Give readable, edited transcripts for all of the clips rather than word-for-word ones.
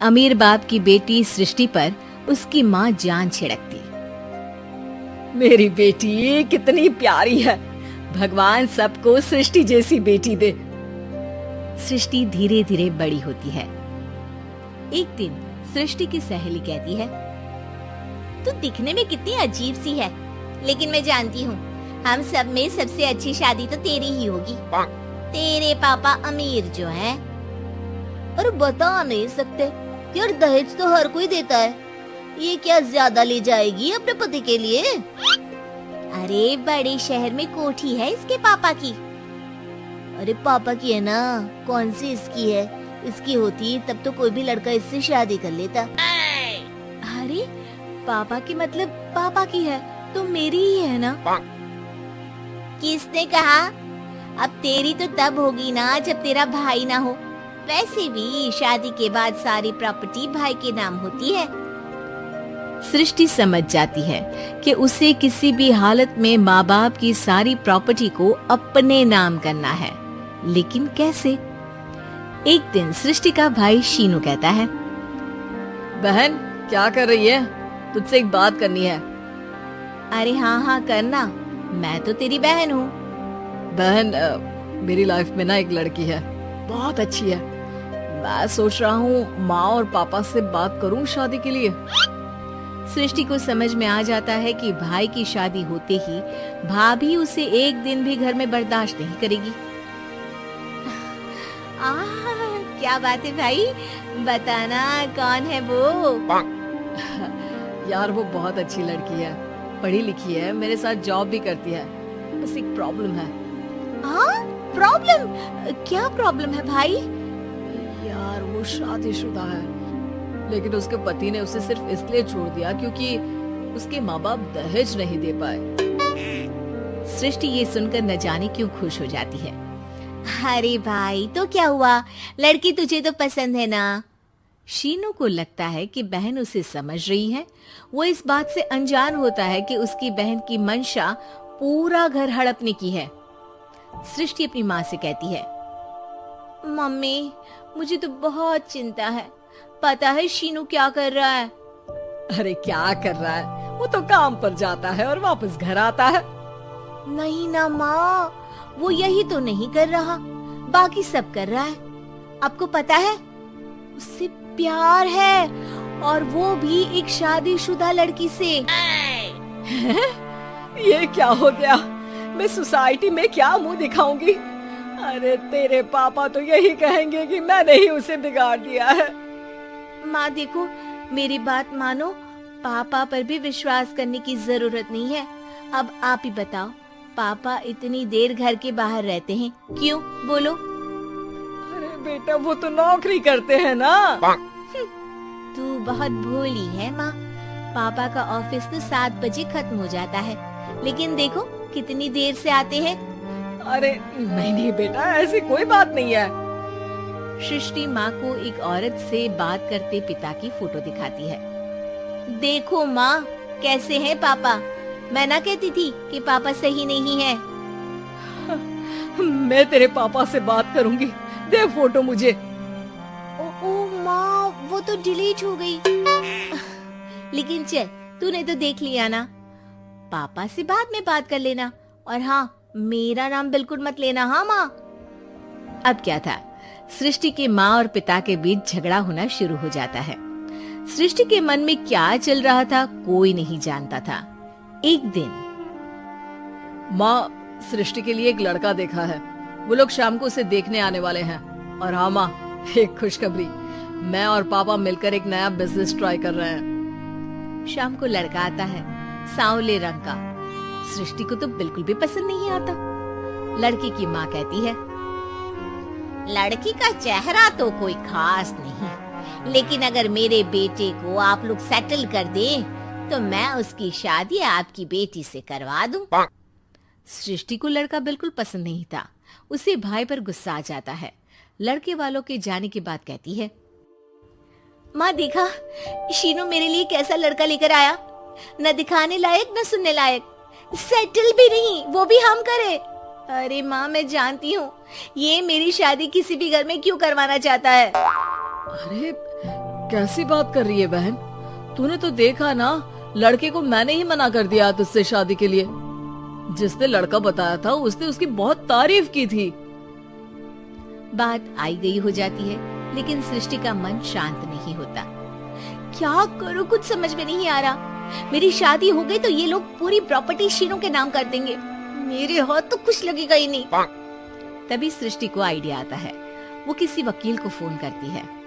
अमीर बाप की बेटी सृष्टि पर उसकी माँ जान छिड़कती। मेरी बेटी कितनी प्यारी है, भगवान सबको सृष्टि जैसी बेटी दे। सृष्टि धीरे धीरे बड़ी होती है। एक दिन सृष्टि की सहेली कहती है, तू दिखने में कितनी अजीब सी है, लेकिन मैं जानती हूँ हम सब में सबसे अच्छी शादी तो तेरी ही होगी। तेरे पापा अमीर जो हैं। और बता नहीं सकते यार, दहेज तो हर कोई देता है, ये क्या ज्यादा ले जाएगी अपने पति के लिए? अरे बड़े शहर में कोठी है इसके पापा की। अरे पापा की है ना, कौन सी इसकी है? इसकी होती तब तो कोई भी लड़का इससे शादी कर लेता। अरे पापा की मतलब पापा की है तो मेरी ही है ना? किसने कहा? अब तेरी तो तब होगी ना जब तेरा भाई ना हो। वैसे भी शादी के बाद सारी प्रॉपर्टी भाई के नाम होती है। सृष्टि समझ जाती है कि उसे किसी भी हालत में माँ बाप की सारी प्रॉपर्टी को अपने नाम करना है, लेकिन कैसे? एक दिन सृष्टि का भाई शीनू कहता है, बहन क्या कर रही है? तुझसे एक बात करनी है। अरे हाँ करना, मैं तो तेरी बहन हूँ। बहन मेरी लाइफ में ना एक लड़की है, बहुत अच्छी है। मैं सोच रहा हूँ माँ और पापा से बात करूँ शादी के लिए। सृष्टि को समझ में आ जाता है कि भाई की शादी होते ही भाभी उसे एक दिन भी घर में बर्दाश्त नहीं करेगी। क्या बात है भाई, बताना कौन है वो? यार वो बहुत अच्छी लड़की है, पढ़ी लिखी है, मेरे साथ जॉब भी करती है। बस एक प्रॉब्लम है। हाँ प्रॉब्लम? क्या प्रॉब्लम है भाई? यार वो शादीशुदा है, लेकिन उसके पति ने उसे सिर्फ इसलिए छोड़ दिया क्योंकि उसके माँ बाप दहेज नहीं दे पाए। सृष्टि ये सुनकर न जाने क्यों खुश हो जाती है। अरे भाई तो क्या हुआ, लड़की तुझे तो पसंद है ना? शीनू को लगता है कि बहन उसे समझ रही है। वो इस बात से अनजान होता है कि उसकी बहन की मंशा पूरा घर हड़पने की है। सृष्टि अपनी माँ से कहती है, मम्मी मुझे तो बहुत चिंता है, पता है शीनू क्या कर रहा है? अरे क्या कर रहा है? वो तो काम पर जाता है और वापस घर आता है। नहीं ना माँ, वो यही तो नहीं कर रहा, बाकी सब कर रहा है। आपको पता है उससे प्यार है, और वो भी एक शादीशुदा लड़की से। ये क्या हो गया? मैं सोसाइटी में क्या मुंह दिखाऊंगी? अरे तेरे पापा तो यही कहेंगे कि मैंने ही उसे बिगाड़ दिया है। माँ देखो, मेरी बात मानो, पापा पर भी विश्वास करने की जरूरत नहीं है। अब आप ही बताओ, पापा इतनी देर घर के बाहर रहते हैं क्यों? बोलो। अरे बेटा वो तो नौकरी करते हैं ना। तू बहुत भोली है माँ। पापा का ऑफिस तो 7 बजे खत्म हो जाता है, लेकिन देखो कितनी देर से आते हैं। अरे नहीं बेटा, ऐसी कोई बात नहीं है। सृष्टि माँ को एक औरत से बात करते पिता की फोटो दिखाती है। देखो माँ कैसे हैं पापा, मैं ना कहती थी कि पापा सही नहीं है। मैं तेरे पापा से बात करूंगी, दे फोटो मुझे। ओ माँ वो तो डिलीट हो गई। लेकिन चल, तूने तो देख लिया ना, पापा से बाद में बात कर लेना। और हाँ, मेरा नाम बिल्कुल मत लेना। हाँ माँ। अब क्या था, सृष्टि के माँ और पिता के बीच झगड़ा होना शुरू हो जाता है। सृष्टि के मन में क्या चल रहा था कोई नहीं जानता था। एक दिन, माँ सृष्टि के लिए एक लड़का देखा है, वो लोग शाम को उसे देखने आने वाले हैं। और हाँ माँ, एक खुशखबरी, मैं और पापा मिलकर एक नया बिजनेस ट्राई कर रहे हैं। शाम को लड़का आता है, सांवले रंग का। सृष्टि को तो बिल्कुल भी पसंद नहीं आता। लड़की की माँ कहती है, लड़की का चेहरा तो कोई खास नहीं, लेकिन अगर मेरे बेटे को आप लोग सेटल कर दें तो मैं उसकी शादी आपकी बेटी से करवा दूं। सृष्टि को लड़का बिल्कुल पसंद नहीं था। उसे भाई पर गुस्सा आ जाता है। लड़के वालों के जाने के बाद कहती है, माँ देखा शीनू मेरे लिए कैसा लड़का लेकर आया, न दिखाने लायक न सुनने लायक, सेटल भी नहीं, वो भी हम करे। अरे माँ मैं जानती हूँ ये मेरी शादी किसी भी घर में क्यों करवाना चाहता है। अरे कैसी बात कर रही है बहन? तूने तो देखा ना, लड़के को मैंने ही मना कर दिया तुझसे शादी के लिए। जिसने लड़का बताया था उसने उसकी बहुत तारीफ की थी। बात आई गई हो जाती है, लेकिन सृष्टि का मन शांत नहीं होता। क्या करूं, कुछ समझ में नहीं आ रहा। मेरी शादी हो गई तो ये लोग पूरी प्रॉपर्टी शीनू के नाम कर देंगे। मेरे हाथ तो कुछ लगेगा ही नहीं। तभी सृष्टि को आइडिया आता है। वो किसी वकील को फोन करती है।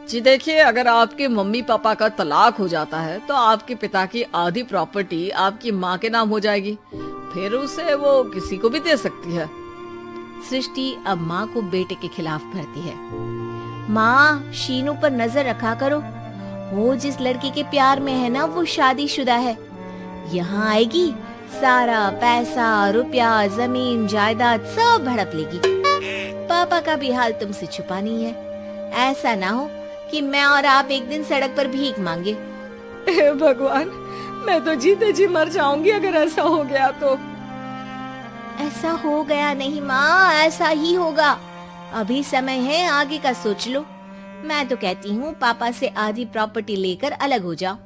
जी देखिए, अगर आपके मम्मी पापा का तलाक हो जाता है तो आपके पिता की आधी प्रॉपर्टी आपकी माँ के नाम हो जाएगी, फिर उसे वो किसी को भी दे सकती है। सृष्टि अब माँ को बेटे के खिलाफ भरती है। माँ, शीनू पर नजर रखा करो। वो जिस लड़की के प्यार में है ना, वो शादीशुदा है। यहाँ आएगी, सारा पैसा, रुपया, जमीन, जायदाद सब हड़प लेगी। पापा का भी हाल तुमसे छुपा नहीं है। ऐसा ना हो कि मैं और आप एक दिन सड़क पर भीख मांगे। हे भगवान, मैं तो जीते जी मर जाऊंगी अगर ऐसा हो गया तो। ऐसा हो गया नहीं माँ, ऐसा ही होगा। अभी समय है, आगे का सोच लो। मैं तो कहती हूँ पापा से आधी प्रॉपर्टी लेकर अलग हो जाओ।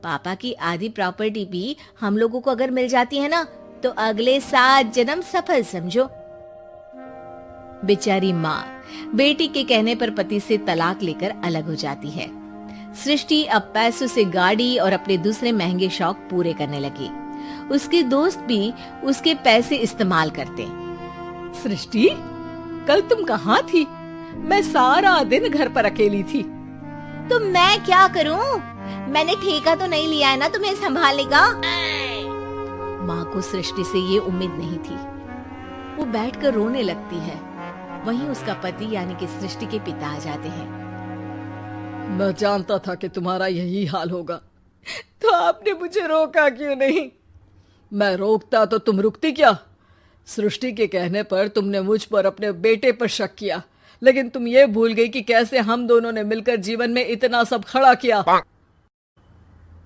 पापा की आधी प्रॉपर्टी भी हम लोगों को अगर मिल जाती है ना, तो अगले 7 जन्म सफल समझो। बेचारी माँ बेटी के कहने पर पति से तलाक लेकर अलग हो जाती है। सृष्टि अब पैसों से गाड़ी और अपने दूसरे महंगे शौक पूरे करने लगी। उसके दोस्त भी उसके पैसे इस्तेमाल करते। सृष्टि, कल तुम कहाँ थी? मैं सारा दिन घर पर अकेली थी। तो मैं क्या करूं? मैंने ठेका तो नहीं लिया है ना तुम्हें संभालने का। माँ को सृष्टि से ये उम्मीद नहीं थी। वो बैठकर रोने लगती है। वहीं उसका पति यानी कि सृष्टि के पिता आ जाते हैं। मैं जानता था कि तुम्हारा यही हाल होगा, तो आपने मुझे रोका क्यों नहीं? मैं रोकता तो तुम रुकती क्या? सृष्टि के कहने पर तुमने मुझ पर, अपने बेटे पर शक किया, लेकिन तुम ये भूल गई कि कैसे हम दोनों ने मिलकर जीवन में इतना सब खड़ा किया।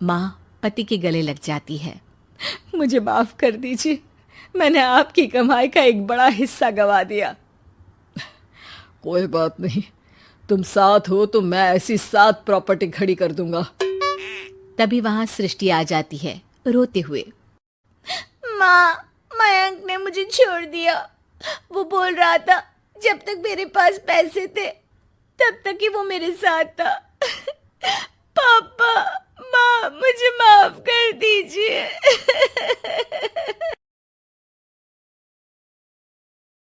माँ पति के गले लग जाती है। मुझे माफ कर दीजिए, मैंने आपकी कमाई का एक बड़ा हिस्सा गवा दिया। कोई बात नहीं, तुम साथ हो तो मैं ऐसी 7 प्रॉपर्टी खड़ी कर दूंगा। तभी वहां सृष्टि आ जाती है रोते हुए। माँ, मयंक ने मुझे छोड़ दिया। वो बोल रहा था जब तक मेरे पास पैसे थे तब तक ही वो मेरे साथ था। पापा, माँ, मुझे माफ कर दीजिए।